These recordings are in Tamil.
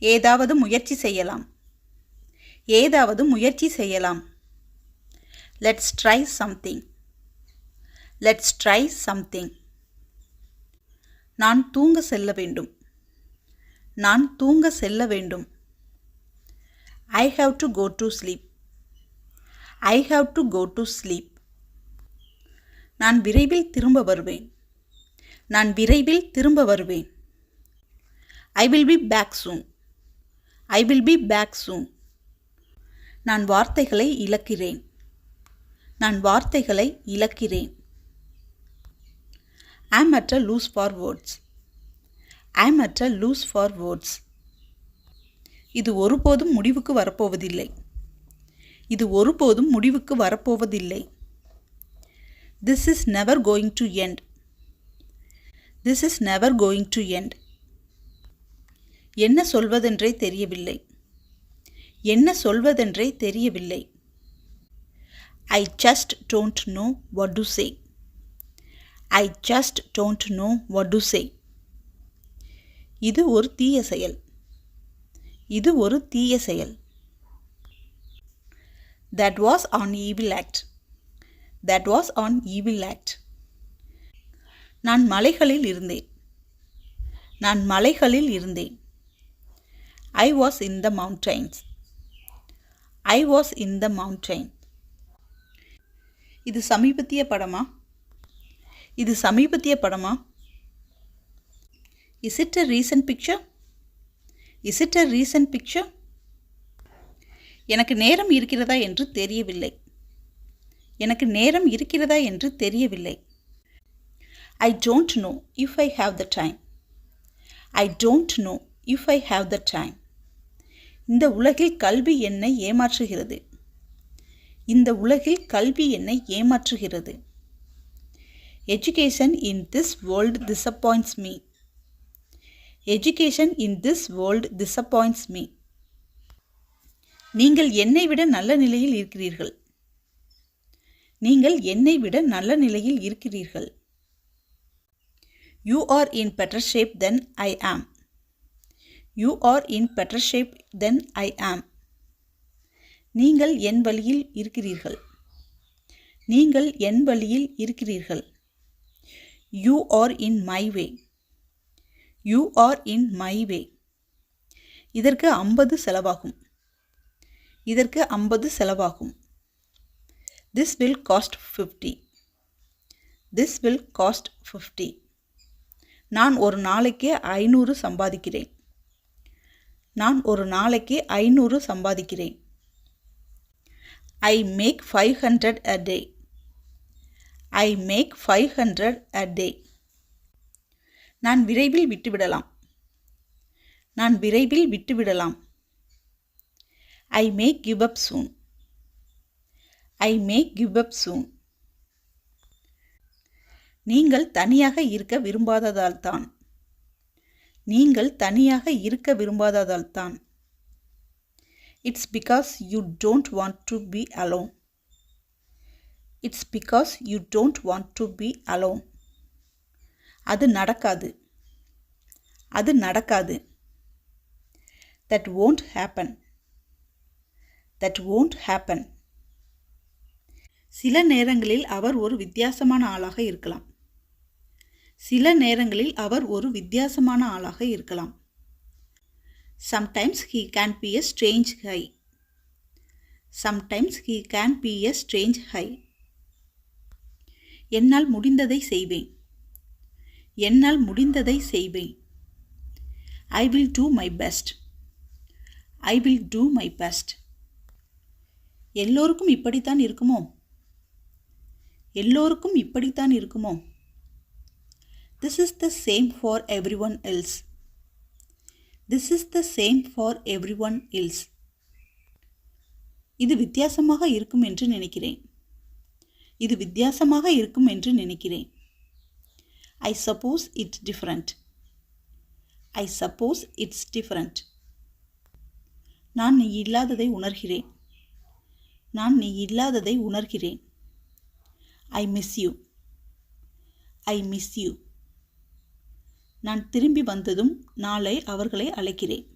ஏதாவது முயற்சி செய்யலாம். ஏதாவது முயற்சி செய்யலாம். Let's try something. Let's try something. நான் தூங்க செல்ல வேண்டும். நான் தூங்க செல்ல வேண்டும். I have to go to sleep. I have to go to sleep. நான் விரைவில் திரும்ப வருவேன். நான் விரைவில் திரும்ப வருவேன். I will be back soon. I will be back soon. நான் வார்த்தைகளை இழக்கிறேன். நான் வார்த்தைகளை இழக்கிறேன். I am at a loss for words. I am at a loss for words. இது ஒருபோதும் முடிவுக்கு வரப்போவதில்லை. இது ஒருபோதும் முடிவுக்கு வரப்போவதில்லை. This is never going to end. This is never going to end. என்ன சொல்வதென்றே தெரியவில்லை. என்ன சொல்வதென்றே தெரியவில்லை. I just don't know what to say. I just don't know what to say. இது ஒரு தீய செயல். இது ஒரு தீய செயல். That was an evil act. That was an evil act. நான் மலைகளில் இருந்தேன். நான் மலைகளில் இருந்தேன். I was in the mountains. I was in the mountain. இது சமீபத்திய படமா? இது சமீபத்திய படமா? Is it a recent picture? Is it a recent picture? எனக்கு நேரம் இருக்கிறதா என்று தெரியவில்லை. எனக்கு நேரம் இருக்கிறதா என்று தெரியவில்லை. I don't know if I have the time. I don't know if I have the time. இந்த உலகில் கல்வி என்னை ஏமாற்றுகிறது. இந்த உலகில் கல்வி என்னை ஏமாற்றுகிறது. Education in this world disappoints me. Education in this world disappoints me. நீங்கள் என்னை விட நல்ல நிலையில் இருக்கிறீர்கள். நீங்கள் என்னை விட நல்ல நிலையில் இருக்கிறீர்கள். You are in better shape than I am. You are in better shape than I am. நீங்கள் என் வழியில் இருக்கிறீர்கள். நீங்கள் என் வழியில் இருக்கிறீர்கள். You are in my way. You are in my way. இதற்கு 50 செலவாகும். இதற்கு 50 செலவாகும். This will cost 50. This will cost 50. நான் ஒரு நாளைக்கு 500 சம்பாதிக்கிறேன். நான் ஒரு நாளைக்கு 500 சம்பாதிக்கிறேன். I make 500 a day. I make 500 a day. நான் விரைவில் விட்டுவிடலாம். நான் விரைவில் விட்டுவிடலாம். I may give up soon. I may give up soon. நீங்கள் தனியாக இருக்க விரும்பாததால் தான். நீங்கள் தனியாக இருக்க விரும்பாததால் தான். It's because you don't want to be alone. It's because you don't want to be alone. அது நடக்காது. அது நடக்காது. That won't happen. That won't happen. சில நேரங்களில் அவர் ஒரு வித்தியாசமான ஆளாக இருக்கலாம். சில நேரங்களில் அவர் ஒரு வித்தியாசமான ஆளாக இருக்கலாம். Sometimes he can be a strange guy. Sometimes he can be a strange guy. என்னால் முடிந்ததை செய்வேன். என்னால் முடிந்ததை செய்வேன். I will do my best. I will do my best. எல்லோருக்கும் இப்படித்தான் இருக்குமோ? எல்லோருக்கும் இப்படித்தான் இருக்குமோ? This is the same for everyone else. This is the same for everyone else. இது வித்தியாசமாக இருக்கும் என்று நினைக்கிறேன். இது வித்தியாசமாக இருக்கும் என்று நினைக்கிறேன். I suppose it's different. I suppose it's different. நான் நீ இல்லாததை உணர்கிறேன். நான் நீ இல்லாததை உணர்கிறேன். I miss you. I miss you. நான் திரும்பி வந்ததும் நாளை அவர்களை அழைக்கிறேன்.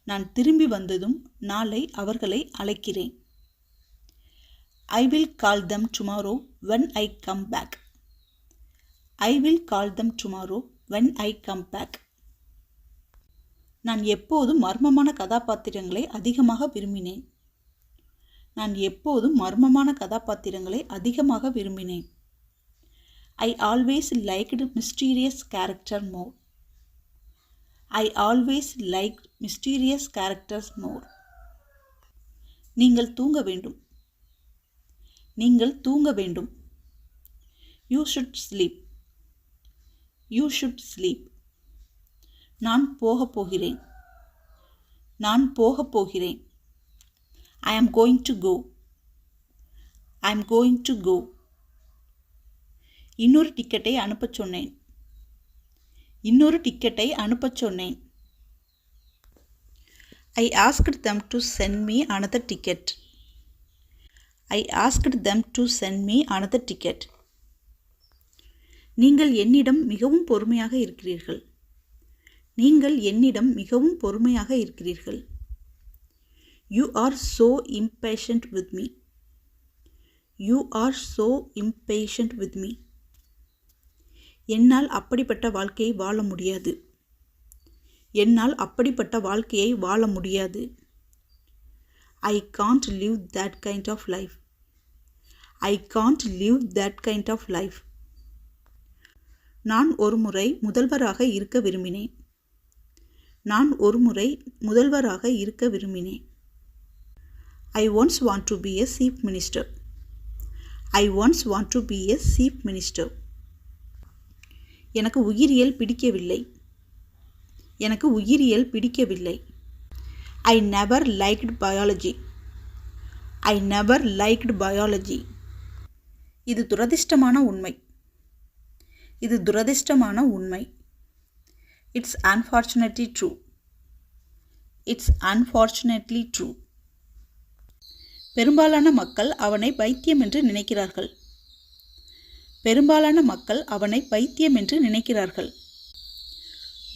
நான் திரும்பி வந்ததும் நாளை அவர்களை அழைக்கிறேன். I will call them tomorrow when I come back. I will call them tomorrow when I come back. நான் எப்போதும் மர்மமான கதாபாத்திரங்களை அதிகமாக விரும்பினேன். நான் எப்போதும் மர்மமான கதாபாத்திரங்களை அதிகமாக விரும்பினேன். I always liked mysterious character more. I always liked mysterious characters more. நீங்கள் தூங்க வேண்டும். நீங்கள் தூங்க வேண்டும். You should sleep. You should sleep. நான் போகப் போகிறேன். நான் போகப் போகிறேன். I am going to go. I am going to go. இன்னொரு டிக்கெட்டை அனுப்பச் சொன்னேன். இன்னொரு டிக்கெட்டை அனுப்பச் சொன்னேன். I asked them to send me another ticket. I asked them to send me another ticket. நீங்கள் என்னிடம் மிகவும் பொறுமையாக இருக்கிறீர்கள். நீங்கள் என்னிடம் மிகவும் பொறுமையாக இருக்கிறீர்கள். You are so impatient with me. You are so impatient with me. என்னால் அப்படிப்பட்ட வாழ்க்கையை வாழ முடியாது. என்னால் அப்படிப்பட்ட வாழ்க்கையை வாழ முடியாது. I can't live that kind of life. I can't live that kind of life. நான் ஒருமுறை முதல்வராக இருக்க விரும்பினேன். நான் ஒருமுறை முதல்வராக இருக்க விரும்பினேன். I once want to be a chief minister. I once want to be a chief minister. எனக்கு உயிரியல் பிடிக்கவில்லை. எனக்கு உயிரியல் பிடிக்கவில்லை. I never liked biology. I never liked biology. இது துரதிர்ஷ்டமான உண்மை. இது துரதிர்ஷ்டமான உண்மை. It's unfortunately true. It's unfortunately true. பெரும்பாலான மக்கள் அவனை பைத்தியம் என்று நினைக்கிறார்கள். பெரும்பாலான மக்கள் அவனை பைத்தியம் என்று நினைக்கிறார்கள்.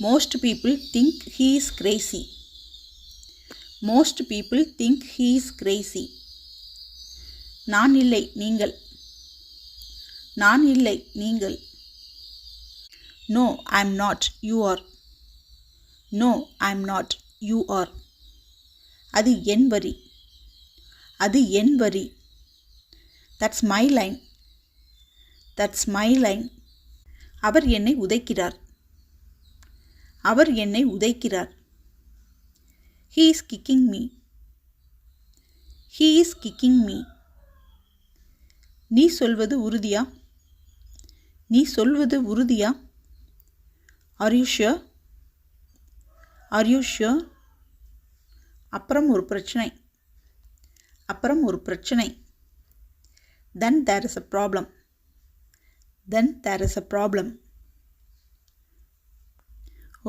Most people think he is crazy. Most people think he is crazy. நான் இல்லை, நீங்கள். நான் இல்லை, நீங்கள். No, I am not. You are. No, I am not. You are. அது என் வரி. அது என் வரி. That's my line. That's my line. அவர் என்னை உதைக்கிறார். அவர் என்னை உதைக்கிறார். He is kicking me. He is kicking me. நீ சொல்வது உறுதியா? நீ சொல்வது உறுதியா? Are you sure? Are you sure? அப்புறம் ஒரு பிரச்சனை. அப்புறம் ஒரு பிரச்சனை. Then there is a problem. Then there is a problem.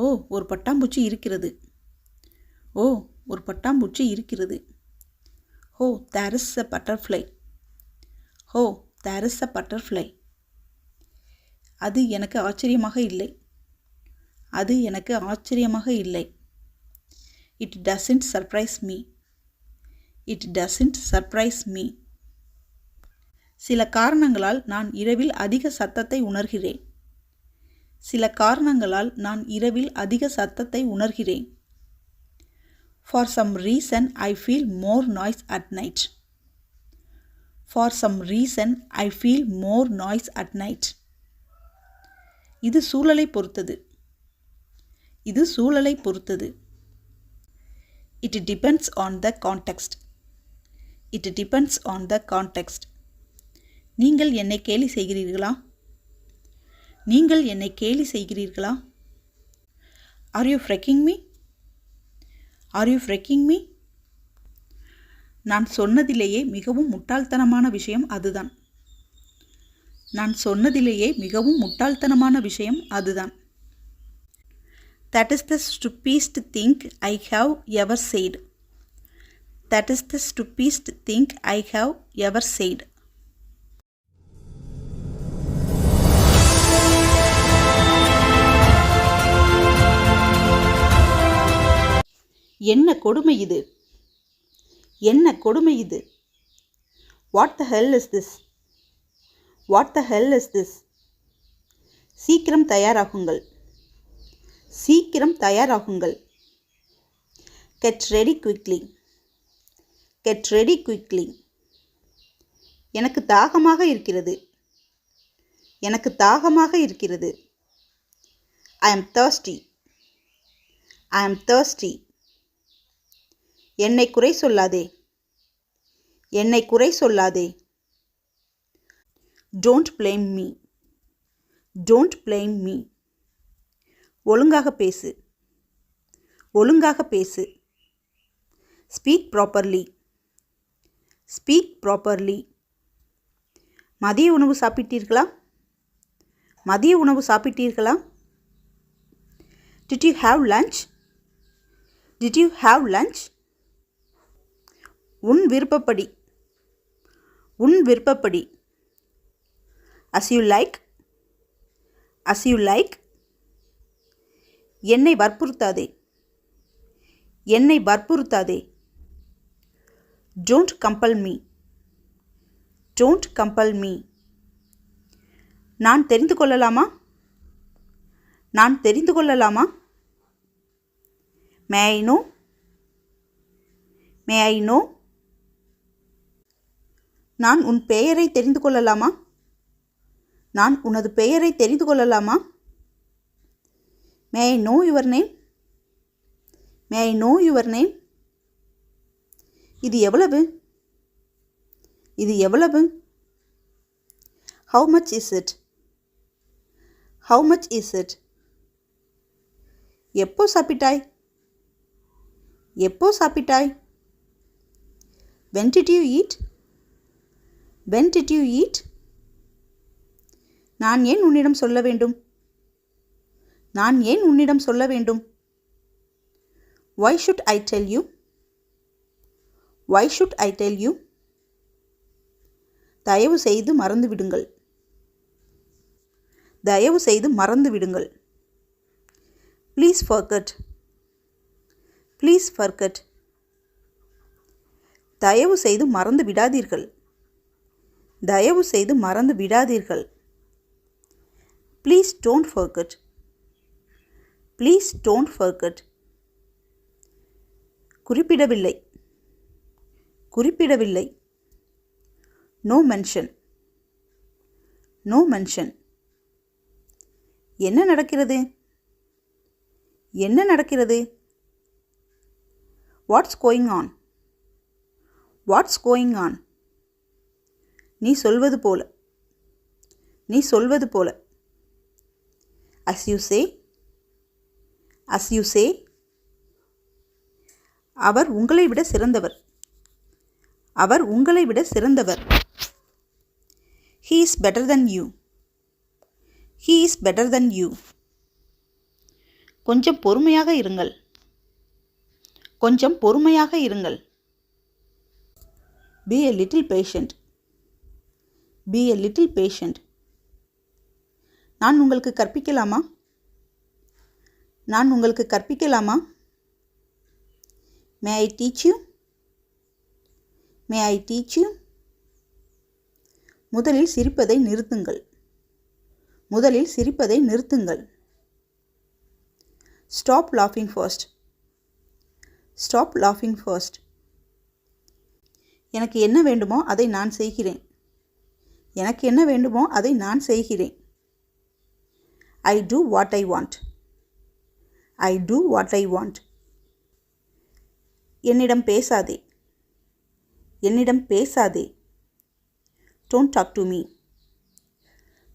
ஓ, ஒரு பட்டாம்பூச்சி இருக்கிறது. ஓ, ஒரு பட்டாம்பூச்சி இருக்கிறது. Oh, there is a butterfly. Oh, there is a butterfly. அது எனக்கு ஆச்சரியமாக இல்லை. அது எனக்கு ஆச்சரியமாக இல்லை. It doesn't surprise me. It doesn't surprise me. சில காரணங்களால் நான் இரவில் அதிக சத்தத்தை உணர்கிறேன். சில காரணங்களால் நான் இரவில் அதிக சத்தத்தை உணர்கிறேன். For some reason I feel more noise at night. For some reason I feel more noise at night. இது சூழலை பொறுத்தது. இது சூழலை பொறுத்தது. It depends on the context. It depends on the context. நீங்கள் என்னை கேலி செய்கிறீர்களா? நீங்கள் என்னை கேலி செய்கிறீர்களா? Are you frecking me? Are you frecking me? நான் சொன்னதிலேயே மிகவும் முட்டாள்தனமான விஷயம் அதுதான். நான் சொன்னதிலேயே மிகவும் முட்டாள்தனமான விஷயம் அதுதான். That is the stupidest thing I have ever said. That is the stupidest thing I have ever said. என்ன கொடுமை இது, என்ன கொடுமை இது. What the hell is this, what the hell is this. சீக்கிரம் தயாராகுங்கள், சீக்கிரம் தயாராகுங்கள். Get ready quickly, get ready quickly. எனக்கு தாகமாக இருக்கிறது, எனக்கு தாகமாக இருக்கிறது. ஐ ஆம் thirsty, ஐ ஆம் thirsty. என்னை குறை சொல்லாதே, என்னை குறை சொல்லாதே. Don't blame me, don't blame me. ஒழுங்காக பேசு, ஒழுங்காக பேசு. Speak properly, speak properly. மதிய உணவு சாப்பிட்டீர்களா, மதிய உணவு சாப்பிட்டீர்களா. Did you have lunch, did you have lunch. உன் விருப்பப்படி, உன் விருப்பப்படி. as you like, as you like. என்னை வற்புறுத்தாதே, என்னை வற்புறுத்தாதே. Don't compel me, don't compel me. நான் தெரிந்து கொள்ளலாமா, நான் தெரிந்து கொள்ளலாமா. May I know, may I know. நான் உன் பெயரை தெரிந்து கொள்ளலாமா, நான் உனது பெயரை தெரிந்து கொள்ளலாமா. May I know your name, may I know your name. இது எவ்வளவு, இது எவ்வளவு. How much is it, how much is it. எப்போ சாப்பிட்டாய், எப்போ சாப்பிட்டாய். when did you eat, when did you eat. நான் ஏன் உன்னிடம் சொல்ல வேண்டும், நான் ஏன் உன்னிடம் சொல்ல வேண்டும். why should I tell you, why should I tell you. தயவு செய்து மறந்து விடுங்கள், தயவு செய்து மறந்து விடுங்கள். Please forget, please forget. தயவு செய்து மறந்து விடாதீர்கள், தயவு செய்து மறந்து விடாதீர்கள். Please don't forget, please don't forget. குறிப்பிடவில்லை, குறிப்பிடவில்லை. No mention, no mention. என்ன நடக்கிறது, என்ன நடக்கிறது. What's going on, what's going on. நீ சொல்வது போல, நீ சொல்வது போல. as you say, as you say. அவர் உங்களை விட சிறந்தவர், அவர் உங்களை விட சிறந்தவர். he is better than you, he is better than you. கொஞ்சம் பொறுமையாக இருங்கள், கொஞ்சம் பொறுமையாக இருங்கள். be a little patient, be a little patient. நான் உங்களுக்கு கற்பிக்கலாமா, நான் உங்களுக்கு கற்பிக்கலாமா. may I teach you, may I teach you. முதலில் சிரிப்பதை நிறுத்துங்கள், முதலில் சிரிப்பதை நிறுத்துங்கள். stop laughing first, stop laughing first. எனக்கு என்ன வேண்டுமோ அதை நான் செய்கிறேன், எனக்கு என்ன வேண்டுமோ அதை நான் செய்கிறேன். I do what I want, I do what I want. என்னிடம் பேசாதே, என்னிடம் பேசாதே. Don't talk to me,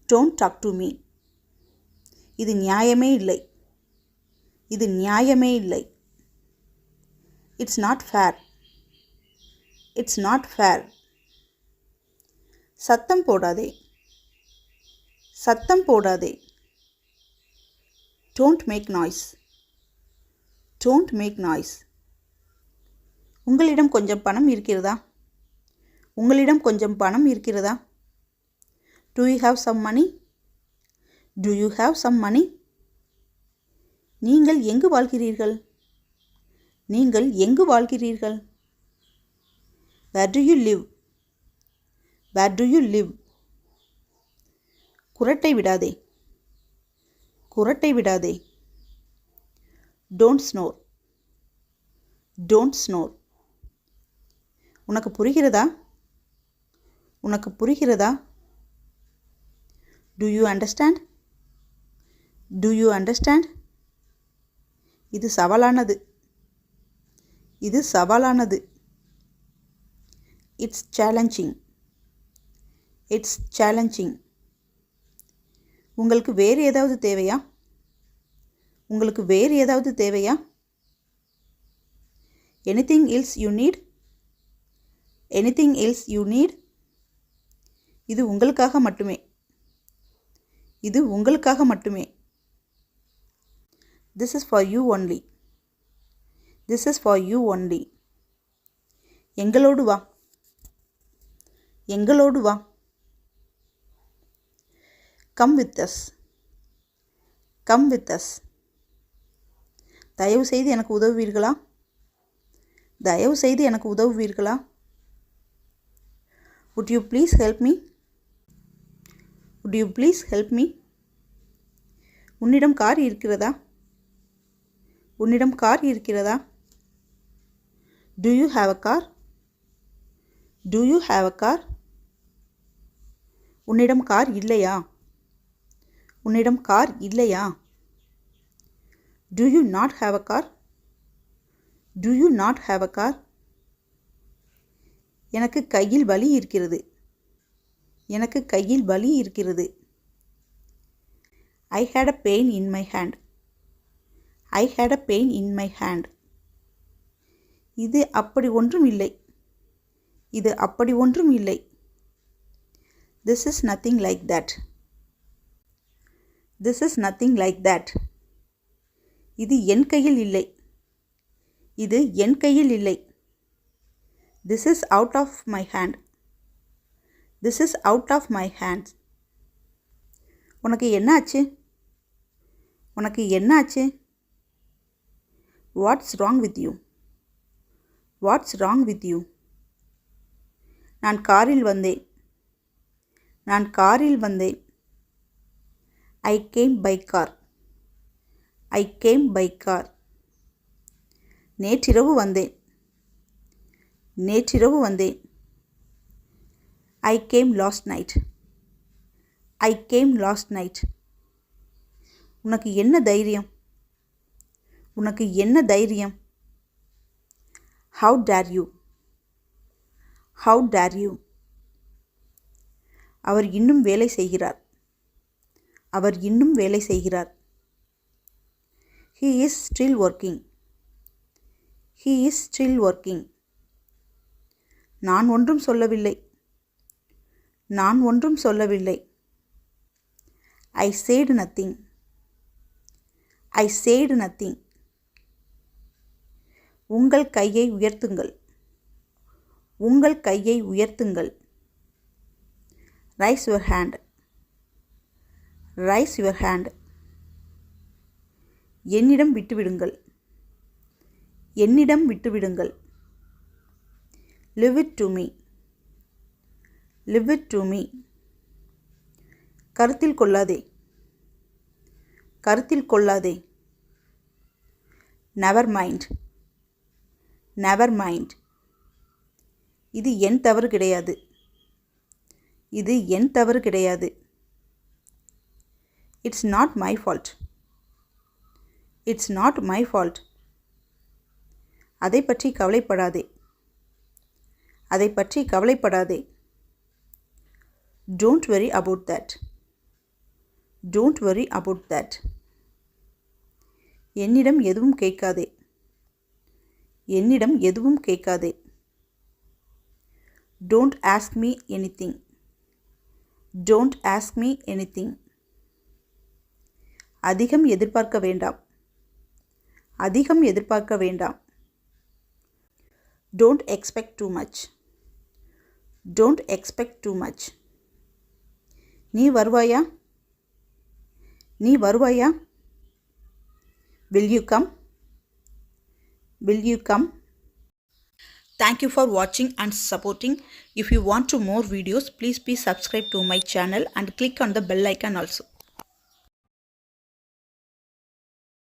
don't talk to me. இது நியாயமே இல்லை, இது நியாயமே இல்லை. It's not fair, it's not fair. சத்தம் போடாதே, சத்தம் போடாதே. Don't make noise, don't make noise. உங்களிடம் கொஞ்சம் பணம் இருக்கிறதா, உங்களிடம் கொஞ்சம் பணம் இருக்கிறதா. Do you have some money, do you have some money. நீங்கள் எங்கு வாழ்கிறீர்கள், நீங்கள் எங்கு வாழ்கிறீர்கள்? Where do you live? Where do you live? குரட்டை விடாதே. குரட்டை விடாதே. Don't snore. Don't snore. உனக்கு புரிகிறதா? உனக்கு புரிகிறதா? Do you understand? Do you understand? இது சவாலானது. இது சவாலானது. It's challenging. It's challenging. உங்களுக்கு வேறு ஏதாவது தேவையா? உங்களுக்கு வேறு ஏதாவது தேவையா? Anything else you need? Anything else you need? இது உங்களுக்காக மட்டுமே. இது உங்களுக்காக மட்டுமே. This is for you only. This is for you only. எங்களோடு வா. எங்களோடு வா. Come with us. Come with us. தயவு செய்து எனக்கு உதவுவீர்களா? தயவு செய்து எனக்கு உதவுவீர்களா? Would you please help me? Would you please help me? உன்னிடம் கார் இருக்கிறதா? உன்னிடம் கார் இருக்கிறதா? Do you have a car? Do you have a car? உன்னிடம் கார் இல்லையா? உன்னிடம் கார் இல்லையா? Do you not have a car? Do you not have a car? எனக்கு கையில் வலி இருக்கிறது. எனக்கு கையில் வலி இருக்கிறது. I had a pain in my hand. I had a pain in my hand. இது அப்படி ஒன்றும் இல்லை. இது அப்படி ஒன்றும் இல்லை. This is nothing like that. This is nothing like that. இது என் கையில் இல்லை. இது என் கையில் இல்லை. This is out of my hand. This is out of my hands. உனக்கு என்ன ஆச்சு? உனக்கு என்ன ஆச்சு? What's wrong with you? What's wrong with you? நான் காரில் வந்தேன். நான் காரில் வந்தேன். I came by car. I came by car. நேற்றிரவு வந்தேன். நேற்றிரவு வந்தேன். I came last night. I came last night. உனக்கு என்ன தைரியம்? உனக்கு என்ன தைரியம்? How dare you? How dare you? அவர் இன்னும் வேலை செய்கிறார். அவர் இன்னும் வேலை செய்கிறார். He is still working. He is still working. நான் ஒன்றும் சொல்லவில்லை. நான் ஒன்றும் சொல்லவில்லை. I said nothing. I said nothing. உங்கள் கையை உயர்த்துங்கள். உங்கள் கையை உயர்த்துங்கள். Raise your hand. Raise your hand. என்னிடம் விட்டுவிடுங்கள். என்னிடம் விட்டுவிடுங்கள். Leave it to me. Leave it to me. கருத்தில் கொள்ளாதே. கருத்தில் கொள்ளாதே. Never mind. Never mind. இது என் தவறு கிடையாது. இது என் தவறு கிடையாது. It's not my fault. It's not my fault. அதை பற்றி கவலைப்படாதே. அதை பற்றி கவலைப்படாதே. Don't worry about that. Don't worry about that. என்னிடம் எதுவும் கேட்காதே. என்னிடம் எதுவும் கேட்காதே. Don't ask me anything. Don't ask me anything. அதிகம் எதிர்பார்க்க வேண்டாம். அதிகம் எதிர்பார்க்க வேண்டாம். Don't expect too much. Don't expect too much. நீ வருவாயா? நீ வருவாயா? Will you come? Will you come? Thank you for watching and supporting. If you want to more videos, please subscribe to my channel and click on the bell icon also.